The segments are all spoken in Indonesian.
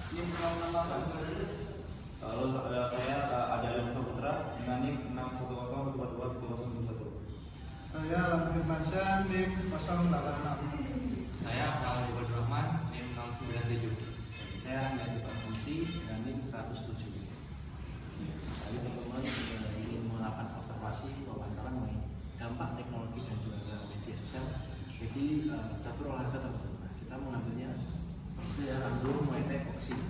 Lalu saya Ajaran Saputra dengan NIM 6101221. Saya Alam Firmansyah NIM 086. Saya Muhammad Ibu Rahman, NIM 097. Saya Rangga Pasmiti dengan NIM 107. Tadi teman-teman ingin melakukan observasi wawancara mengenai dampak teknologi dan juga media sosial. Jadi catur olahraga teman-teman. Kita mengambilnya seperti Ranggo Muay Thai Boxing.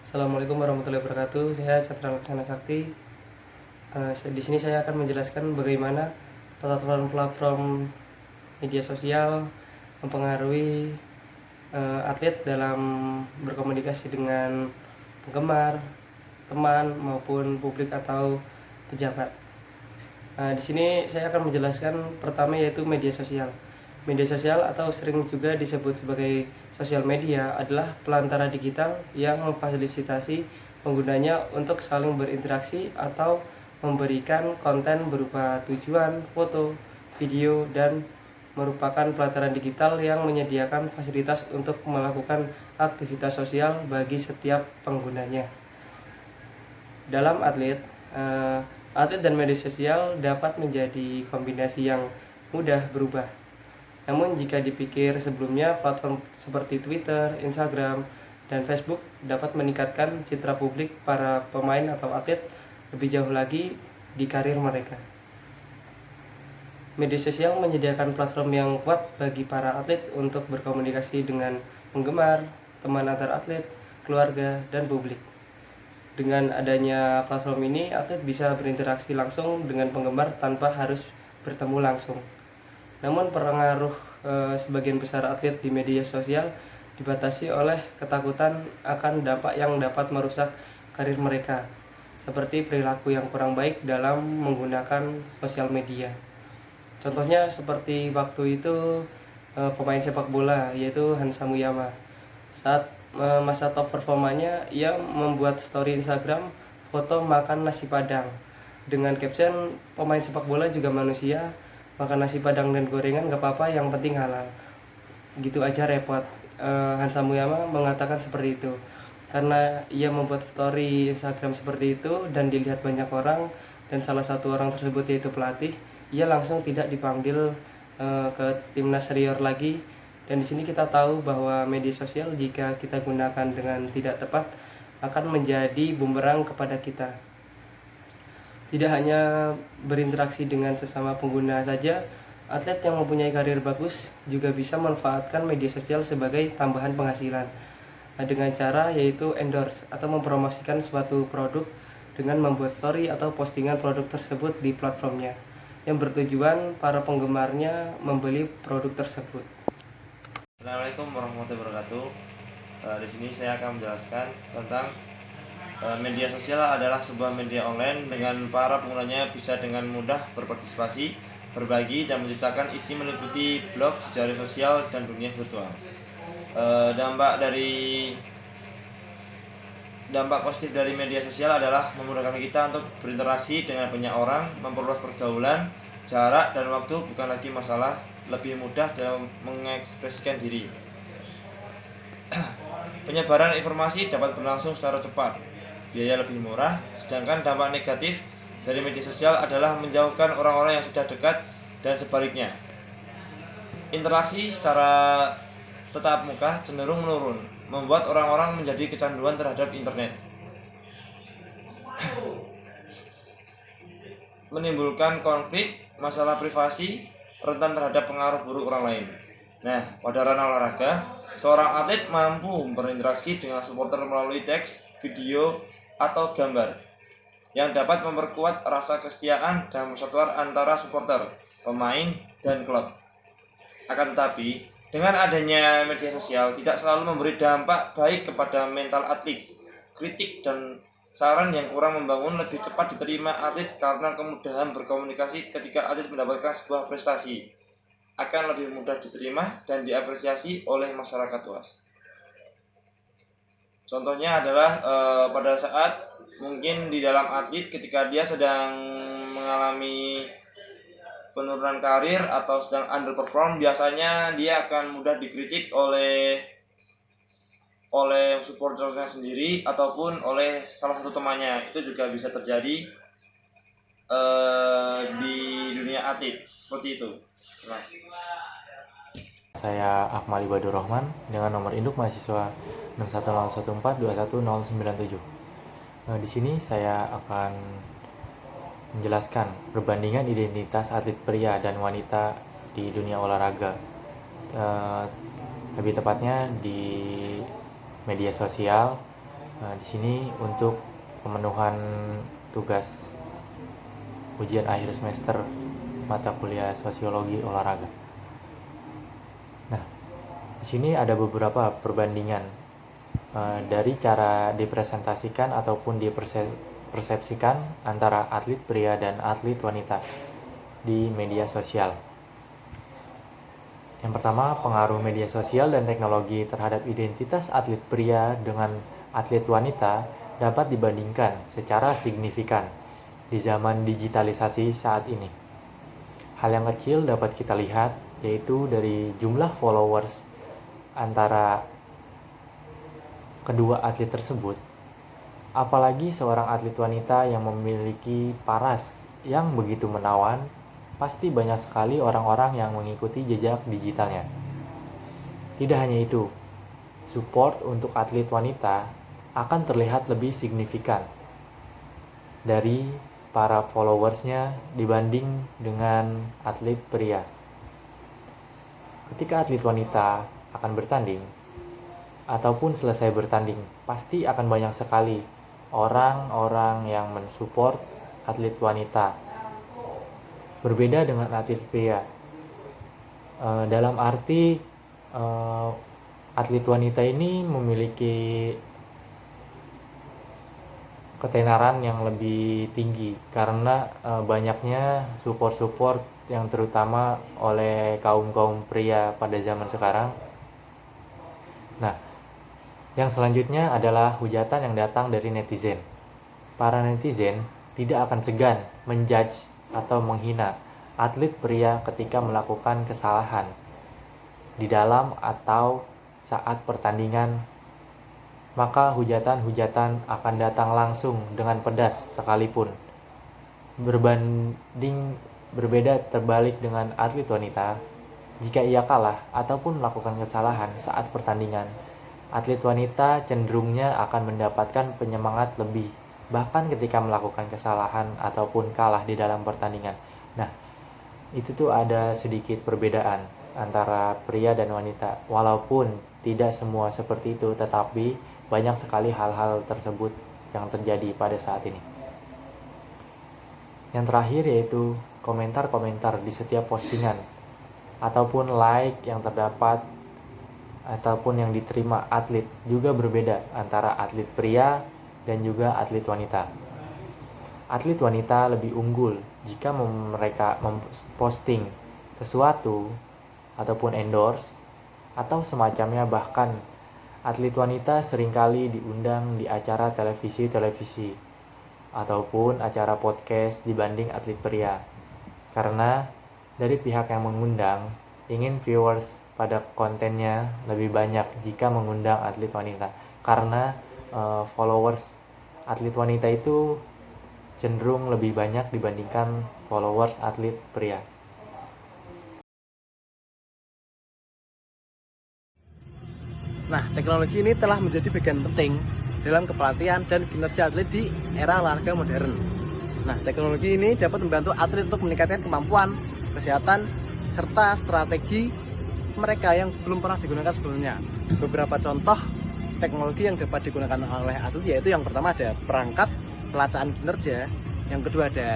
Assalamualaikum warahmatullahi wabarakatuh. Saya Catra Laksana Sakti. Di sini saya akan menjelaskan bagaimana platform media sosial mempengaruhi atlet dalam berkomunikasi dengan penggemar, teman maupun publik atau pejabat. Di sini saya akan menjelaskan pertama yaitu media sosial. Media sosial atau sering juga disebut sebagai sosial media adalah pelantara digital yang memfasilitasi penggunanya untuk saling berinteraksi atau memberikan konten berupa tujuan, foto, video, dan merupakan pelataran digital yang menyediakan fasilitas untuk melakukan aktivitas sosial bagi setiap penggunanya. Dalam atlet dan media sosial dapat menjadi kombinasi yang mudah berubah. Namun jika dipikir sebelumnya, platform seperti Twitter, Instagram, dan Facebook dapat meningkatkan citra publik para pemain atau atlet lebih jauh lagi di karir mereka. Media sosial menyediakan platform yang kuat bagi para atlet untuk berkomunikasi dengan penggemar, teman antar atlet, keluarga, dan publik. Dengan adanya platform ini, atlet bisa berinteraksi langsung dengan penggemar tanpa harus bertemu langsung. Namun pengaruh sebagian besar atlet di media sosial dibatasi oleh ketakutan akan dampak yang dapat merusak karir mereka, seperti perilaku yang kurang baik dalam menggunakan sosial media. Contohnya seperti waktu itu pemain sepak bola yaitu Hansa Muyama. Saat masa top performanya, ia membuat story Instagram foto makan nasi padang dengan caption pemain sepak bola juga manusia, makan nasi padang dan gorengan gak apa-apa, yang penting halal. Gitu aja repot. Hansa Muyama mengatakan seperti itu karena ia membuat story Instagram seperti itu dan dilihat banyak orang, dan salah satu orang tersebut yaitu pelatih. Ia langsung tidak dipanggil ke timnas senior lagi. Dan di sini kita tahu bahwa media sosial jika kita gunakan dengan tidak tepat akan menjadi bumerang kepada kita. Tidak hanya berinteraksi dengan sesama pengguna saja, atlet yang mempunyai karir bagus juga bisa memanfaatkan media sosial sebagai tambahan penghasilan dengan cara yaitu endorse atau mempromosikan suatu produk dengan membuat story atau postingan produk tersebut di platformnya yang bertujuan para penggemarnya membeli produk tersebut. Assalamualaikum warahmatullahi wabarakatuh. Di sini saya akan menjelaskan tentang media sosial adalah sebuah media online dengan para penggunanya bisa dengan mudah berpartisipasi, berbagi, dan menciptakan isi meliputi blog, jejaring sosial, dan dunia virtual. Dampak positif dari media sosial adalah memudahkan kita untuk berinteraksi dengan banyak orang, memperluas pergaulan, jarak dan waktu bukan lagi masalah, lebih mudah dalam mengekspresikan diri. Penyebaran informasi dapat berlangsung secara cepat, biaya lebih murah, sedangkan dampak negatif dari media sosial adalah menjauhkan orang-orang yang sudah dekat dan sebaliknya. Interaksi secara tatap muka cenderung menurun, membuat orang-orang menjadi kecanduan terhadap internet. Menimbulkan konflik, masalah privasi, rentan terhadap pengaruh buruk orang lain. Nah, pada ranah olahraga, seorang atlet mampu berinteraksi dengan supporter melalui teks, video, atau gambar yang dapat memperkuat rasa kesetiaan dan persatuan antara supporter, pemain, dan klub. Akan tetapi, dengan adanya media sosial tidak selalu memberi dampak baik kepada mental atlet. Kritik dan saran yang kurang membangun lebih cepat diterima atlet karena kemudahan berkomunikasi ketika atlet mendapatkan sebuah prestasi akan lebih mudah diterima dan diapresiasi oleh masyarakat luas. Contohnya adalah pada saat mungkin di dalam atlet ketika dia sedang mengalami penurunan karir atau sedang underperform, biasanya dia akan mudah dikritik oleh oleh supporternya sendiri ataupun oleh salah satu temannya. Itu juga bisa terjadi di dunia atlet seperti itu. Terima kasih. Saya Akmal Ibadur Rahman dengan nomor induk mahasiswa 61014211097. Di sini saya akan menjelaskan perbandingan identitas atlet pria dan wanita di dunia olahraga. Lebih tepatnya di media sosial. Di sini untuk pemenuhan tugas ujian akhir semester mata kuliah sosiologi olahraga. Nah, di sini ada beberapa perbandingan dari cara dipresentasikan ataupun dipersepsikan antara atlet pria dan atlet wanita di media sosial. Yang pertama, pengaruh media sosial dan teknologi terhadap identitas atlet pria dengan atlet wanita dapat dibandingkan secara signifikan di zaman digitalisasi saat ini. Hal yang kecil dapat kita lihat yaitu dari jumlah followers antara kedua atlet tersebut. Apalagi seorang atlet wanita yang memiliki paras yang begitu menawan, pasti banyak sekali orang-orang yang mengikuti jejak digitalnya. Tidak hanya itu, support untuk atlet wanita akan terlihat lebih signifikan dari para followersnya dibanding dengan atlet pria. Ketika atlet wanita akan bertanding ataupun selesai bertanding, pasti akan banyak sekali orang-orang yang mensupport atlet wanita. Berbeda dengan atlet pria. Dalam arti atlet wanita ini memiliki ketenaran yang lebih tinggi karena banyaknya support yang terutama oleh kaum pria pada zaman sekarang. Nah, yang selanjutnya adalah hujatan yang datang dari netizen. Para netizen tidak akan segan menjudge atau menghina atlet pria ketika melakukan kesalahan di dalam atau saat pertandingan. Maka hujatan-hujatan akan datang langsung dengan pedas sekalipun. Berbeda terbalik dengan atlet wanita. Jika ia kalah ataupun melakukan kesalahan saat pertandingan, atlet wanita cenderungnya akan mendapatkan penyemangat lebih, bahkan ketika melakukan kesalahan ataupun kalah di dalam pertandingan. Nah, itu tuh ada sedikit perbedaan antara pria dan wanita. Walaupun tidak semua seperti itu, tetapi banyak sekali hal-hal tersebut yang terjadi pada saat ini. Yang terakhir yaitu komentar-komentar di setiap postingan ataupun like yang terdapat ataupun yang diterima atlet juga berbeda antara atlet pria dan juga atlet wanita. Atlet wanita lebih unggul jika mereka memposting sesuatu ataupun endorse atau semacamnya. Bahkan atlet wanita seringkali diundang di acara televisi ataupun acara podcast dibanding atlet pria. Karena dari pihak yang mengundang ingin viewers pada kontennya lebih banyak jika mengundang atlet wanita. Karena followers atlet wanita itu cenderung lebih banyak dibandingkan followers atlet pria. Nah, teknologi ini telah menjadi bagian penting dalam kepelatihan dan kinerja atlet di era olahraga modern. Nah, teknologi ini dapat membantu atlet untuk meningkatkan kemampuan, kesehatan, serta strategi mereka yang belum pernah digunakan sebelumnya. Beberapa contoh teknologi yang dapat digunakan oleh atlet yaitu yang pertama ada perangkat pelacaan kinerja, yang kedua ada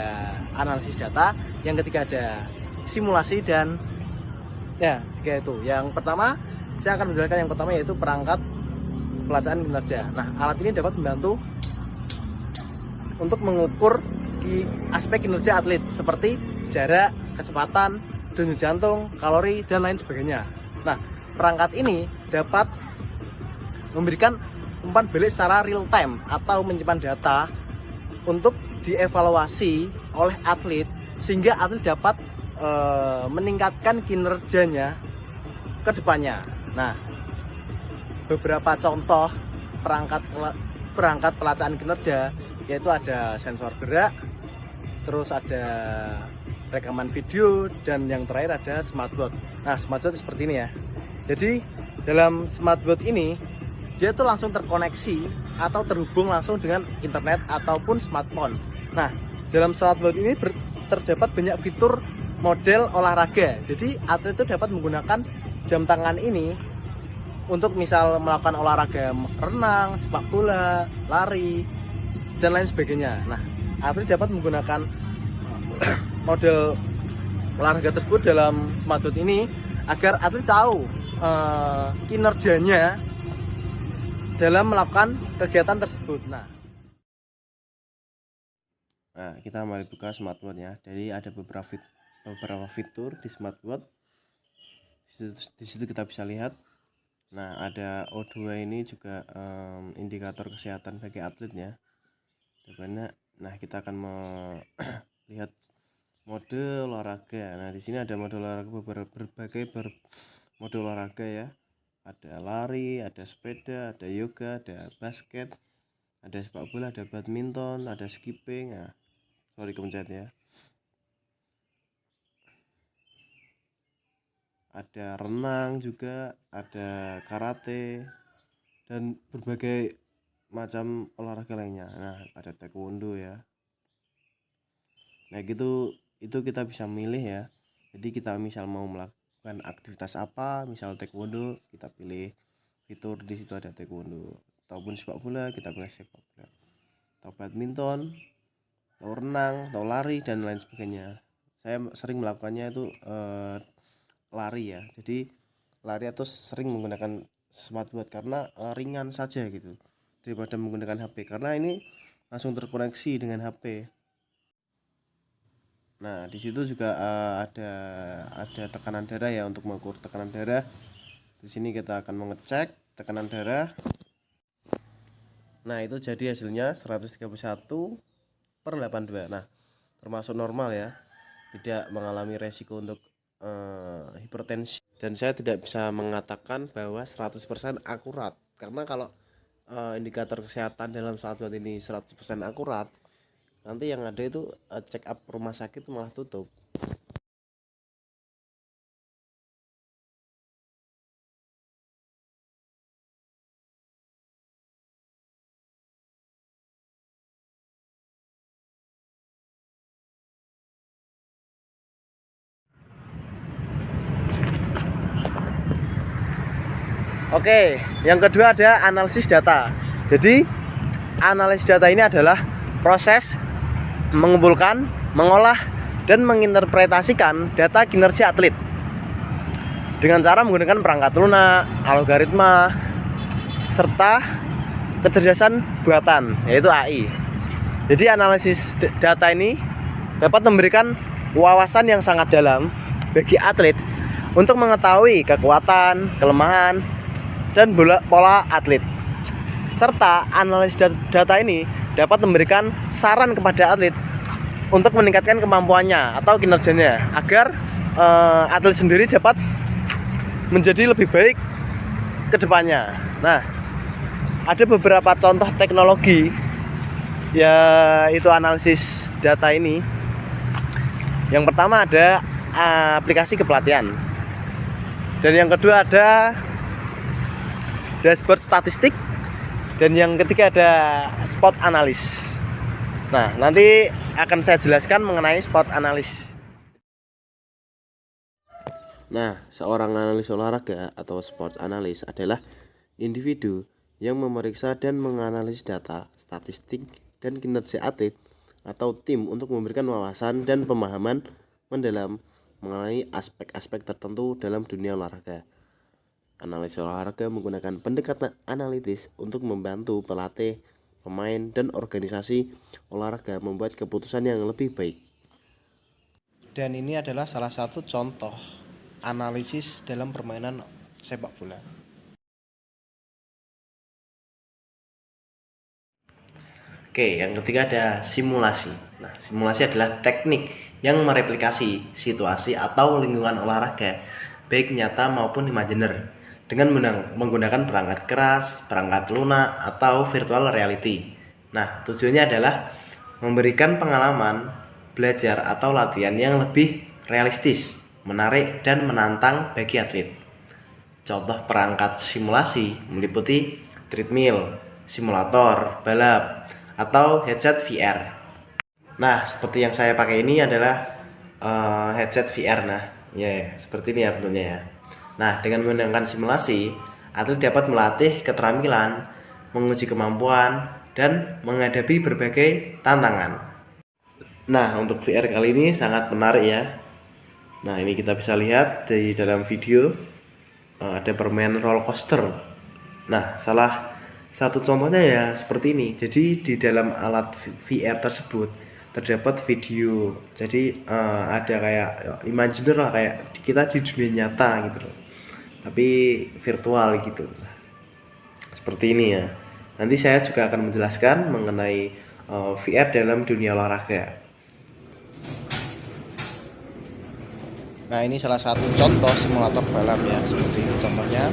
analisis data, yang ketiga ada simulasi dan tiga itu. Yang pertama saya akan menjelaskan yang pertama yaitu perangkat pelacaan kinerja. Nah, alat ini dapat membantu untuk mengukur aspek kinerja atlet seperti jarak, kecepatan, denyut jantung, kalori, dan lain sebagainya. Nah, perangkat ini dapat memberikan umpan balik secara real time atau menyimpan data untuk dievaluasi oleh atlet sehingga atlet dapat meningkatkan kinerjanya ke depannya. Nah, beberapa contoh perangkat pelacaan kinerja, yaitu ada sensor gerak, terus ada rekaman video, dan yang terakhir ada smartboard. Nah, smartboard seperti ini ya. Jadi dalam smartboard ini dia itu langsung terkoneksi atau terhubung langsung dengan internet ataupun smartphone. Nah, dalam smartboard ini terdapat banyak fitur model olahraga. Jadi atlet itu dapat menggunakan jam tangan ini untuk misal melakukan olahraga renang, sepak bola, lari, dan lain sebagainya. Nah, atlet dapat menggunakan model olahraga tersebut dalam smartboard ini agar atlet tahu kinerjanya dalam melakukan kegiatan tersebut. Nah, kita mari buka smartboard ya. Jadi ada beberapa fitur di smartboard. Di situ kita bisa lihat. Nah, ada O2 ini juga indikator kesehatan bagi atletnya. Nah, kita akan melihat mode olahraga. Nah, di sini ada mode olahraga berbagai mode olahraga ya. Ada lari, ada sepeda, ada yoga, ada basket, ada sepak bola, ada badminton, ada skipping. Nah, sorry kepencet ya. Ada renang juga, ada karate, dan berbagai macam olahraga lainnya. Nah, ada taekwondo ya. Nah, gitu itu kita bisa milih ya. Jadi kita misal mau melakukan aktivitas apa, misal taekwondo, kita pilih fitur di situ ada taekwondo, ataupun sepak bola kita pilih sepak bola, atau badminton, atau renang, atau lari, dan lain sebagainya. Saya sering melakukannya itu lari ya. Jadi lari atau sering menggunakan smartboard karena ringan saja gitu daripada menggunakan HP, karena ini langsung terkoneksi dengan HP. Nah, di situ juga ada tekanan darah ya, untuk mengukur tekanan darah. Di sini kita akan mengecek tekanan darah. Nah, itu jadi hasilnya 131/82. Nah, termasuk normal ya. Tidak mengalami resiko untuk hipertensi. Dan saya tidak bisa mengatakan bahwa 100% akurat. Karena kalau indikator kesehatan dalam smartboard ini 100% akurat, nanti yang ada itu check up rumah sakit malah tutup. oke, yang kedua ada analisis data. Jadi analisis data ini adalah proses mengumpulkan, mengolah, dan menginterpretasikan data kinerja atlet dengan cara menggunakan perangkat lunak, algoritma, serta kecerdasan buatan, yaitu AI. Jadi analisis data ini dapat memberikan wawasan yang sangat dalam bagi atlet untuk mengetahui kekuatan, kelemahan, dan pola atlet. Serta analisis data ini dapat memberikan saran kepada atlet untuk meningkatkan kemampuannya atau kinerjanya agar atlet sendiri dapat menjadi lebih baik ke depannya. Nah, ada beberapa contoh teknologi yaitu analisis data ini. Yang pertama ada aplikasi kepelatihan. Dan yang kedua ada dashboard statistik. Dan yang ketiga ada spot analis. Nah, nanti akan saya jelaskan mengenai spot analis. Nah, seorang analis olahraga atau sport analis adalah individu yang memeriksa dan menganalisis data, statistik, dan kinerja atlet atau tim untuk memberikan wawasan dan pemahaman mendalam mengenai aspek-aspek tertentu dalam dunia olahraga. Analis olahraga menggunakan pendekatan analitis untuk membantu pelatih, pemain, dan organisasi olahraga membuat keputusan yang lebih baik. Dan ini adalah salah satu contoh analisis dalam permainan sepak bola. Oke, yang ketiga ada simulasi. Nah, simulasi adalah teknik yang mereplikasi situasi atau lingkungan olahraga, baik nyata maupun imajiner, dengan menggunakan perangkat keras, perangkat lunak, atau virtual reality. Nah, tujuannya adalah memberikan pengalaman belajar atau latihan yang lebih realistis, menarik, dan menantang bagi atlet. Contoh perangkat simulasi meliputi treadmill, simulator balap, atau headset VR. Nah, seperti yang saya pakai ini adalah headset VR. Nah, ya seperti ini ya bentuknya ya. Nah, dengan menggunakan simulasi, atlet dapat melatih keterampilan, menguji kemampuan, dan menghadapi berbagai tantangan. Nah, untuk VR kali ini sangat menarik ya. Nah, ini kita bisa lihat di dalam video ada permainan roller coaster. Nah, salah satu contohnya ya seperti ini. Jadi di dalam alat VR tersebut terdapat video. Jadi ada kayak imaginer lah, kayak kita di dunia nyata gitu loh, tapi virtual gitu. Seperti ini ya. Nanti saya juga akan menjelaskan mengenai VR dalam dunia olahraga. Nah, ini salah satu contoh simulator balap ya, seperti ini contohnya.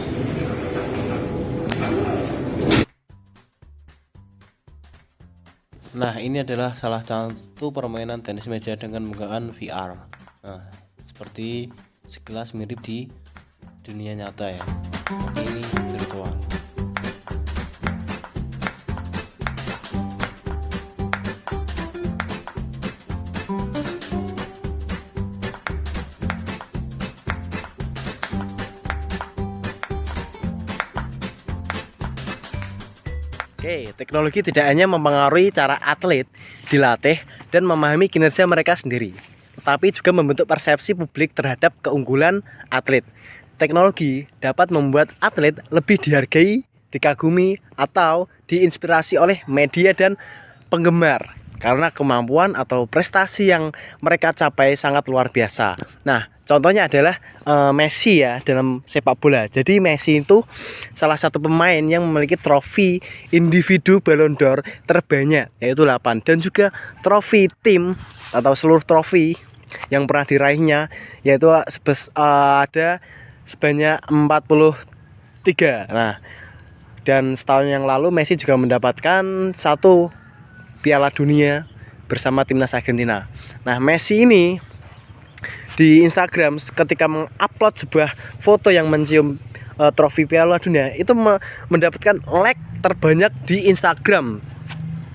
Nah, ini adalah salah satu permainan tenis meja dengan menggunakan VR. Nah, seperti sekilas mirip di dunia nyata ya. Ini virtual. Oke, teknologi tidak hanya mempengaruhi cara atlet dilatih dan memahami kinerja mereka sendiri, tetapi juga membentuk persepsi publik terhadap keunggulan atlet. Teknologi dapat membuat atlet lebih dihargai, dikagumi, atau diinspirasi oleh media dan penggemar karena kemampuan atau prestasi yang mereka capai sangat luar biasa. Nah, contohnya adalah Messi ya dalam sepak bola. Jadi Messi itu salah satu pemain yang memiliki trofi individu Ballon d'Or terbanyak, yaitu 8, dan juga trofi tim atau seluruh trofi yang pernah diraihnya yaitu ada sebanyak 43. Nah, dan setahun yang lalu Messi juga mendapatkan 1 Piala Dunia bersama timnas Argentina. Nah, Messi ini di Instagram ketika mengupload sebuah foto yang mencium trofi Piala Dunia itu mendapatkan like terbanyak di Instagram,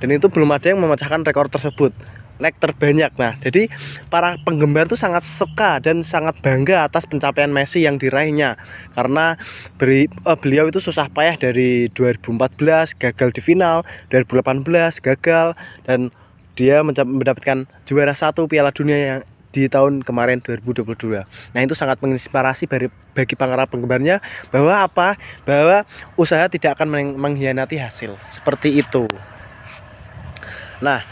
dan itu belum ada yang memecahkan rekor tersebut, like terbanyak. Nah, jadi para penggemar itu sangat suka dan sangat bangga atas pencapaian Messi yang diraihnya, karena beliau itu susah payah dari 2014 gagal di final, 2018 gagal, dan dia mendapatkan juara 1 Piala Dunia yang di tahun kemarin 2022. Nah, itu sangat menginspirasi bagi para penggemarnya bahwa usaha tidak akan mengkhianati hasil. Seperti itu. Nah,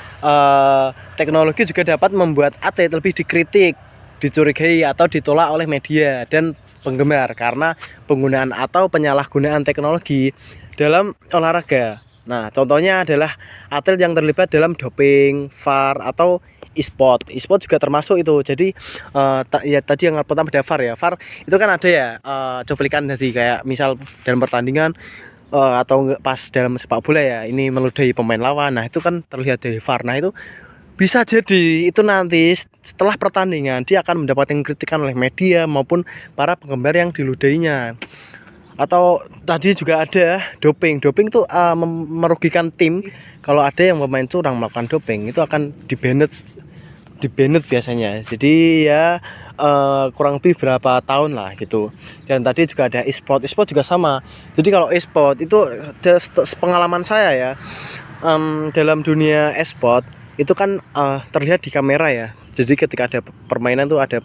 teknologi juga dapat membuat atlet lebih dikritik, dicurigai, atau ditolak oleh media dan penggemar karena penggunaan atau penyalahgunaan teknologi dalam olahraga. Nah, contohnya adalah atlet yang terlibat dalam doping, VAR, atau e-sport. E-sport juga termasuk itu. Jadi ya tadi yang pertama ada VAR ya. VAR itu kan ada ya cuplikan, jadi kayak misal dalam pertandingan atau pas dalam sepak bola ya, ini meludahi pemain lawan. Nah, itu kan terlihat dari VAR. Nah, itu bisa jadi itu nanti setelah pertandingan dia akan mendapatkan kritikan oleh media maupun para penggemar yang diludahinya. Atau tadi juga ada doping. Doping itu merugikan tim. Kalau ada yang pemain curang melakukan doping, itu akan dibanned biasanya. Jadi ya kurang lebih berapa tahun lah gitu. Dan tadi juga ada e-sport. E-sport juga sama. Jadi kalau e-sport itu pengalaman saya ya, dalam dunia e-sport itu kan terlihat di kamera ya. Jadi ketika ada permainan tuh ada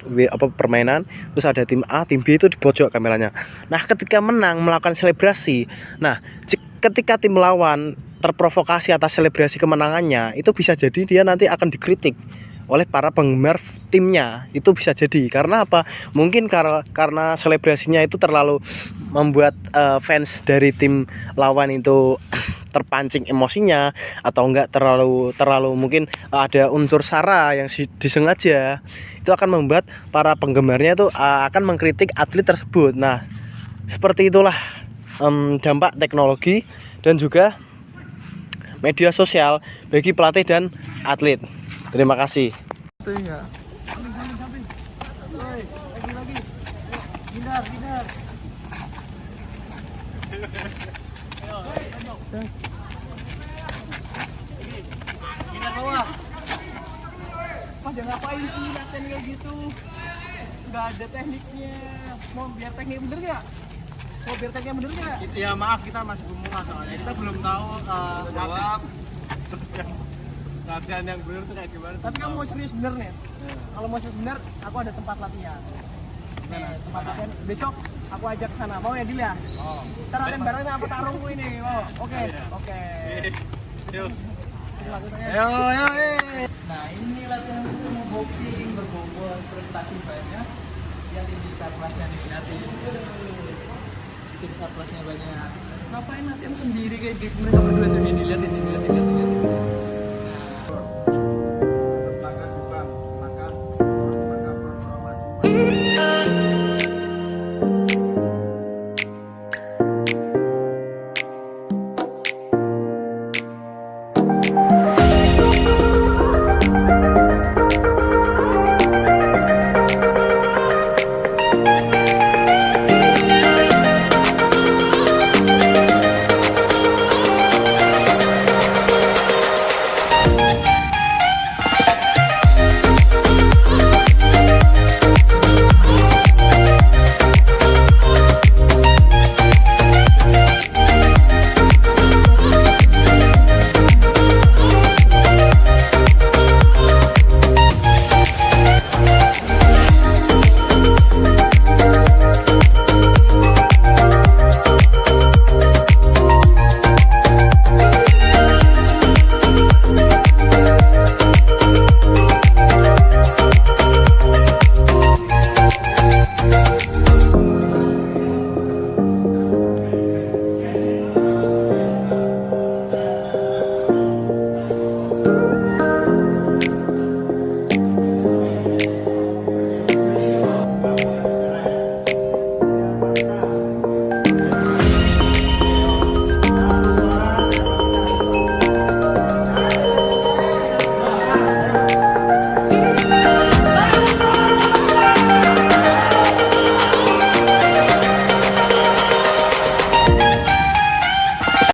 permainan, terus ada tim A, tim B itu di pojok kameranya. Nah, ketika menang melakukan selebrasi. Nah, ketika tim lawan terprovokasi atas selebrasi kemenangannya, itu bisa jadi dia nanti akan dikritik oleh para penggemar timnya. Itu bisa jadi karena apa? Mungkin karena selebrasinya itu terlalu membuat fans dari tim lawan itu terpancing emosinya, atau enggak terlalu mungkin ada unsur sara yang disengaja. Itu akan membuat para penggemarnya itu akan mengkritik atlet tersebut. Nah, seperti itulah dampak teknologi dan juga media sosial bagi pelatih dan atlet. Terima kasih. Jangan ngapain sih latihan kayak gitu, nggak ada tekniknya. Mau biar teknik bener nggak? Mau biar tekniknya bener nggak? Ya maaf, kita masih pemula soalnya kita belum tahu latihan yang bener tuh kayak gimana. Tapi kamu mau serius bener nih? Kalau mau serius bener, aku ada tempat latihan. Nah, tempat latihan besok aku ajak ke sana. Mau ya Dil ya? Oh. Ntar latihan bareng apa tarungku ini? Mau? Oke. Oke. Yuk. Ayo. Nah, ini latihan untuk boxing, berbobot, prestasi banyak. Yang di sarplasnya dilihatin. Bikin sarplasnya banyak. Ngapain latihan sendiri kayak di mereka berdua tuh dilihatin.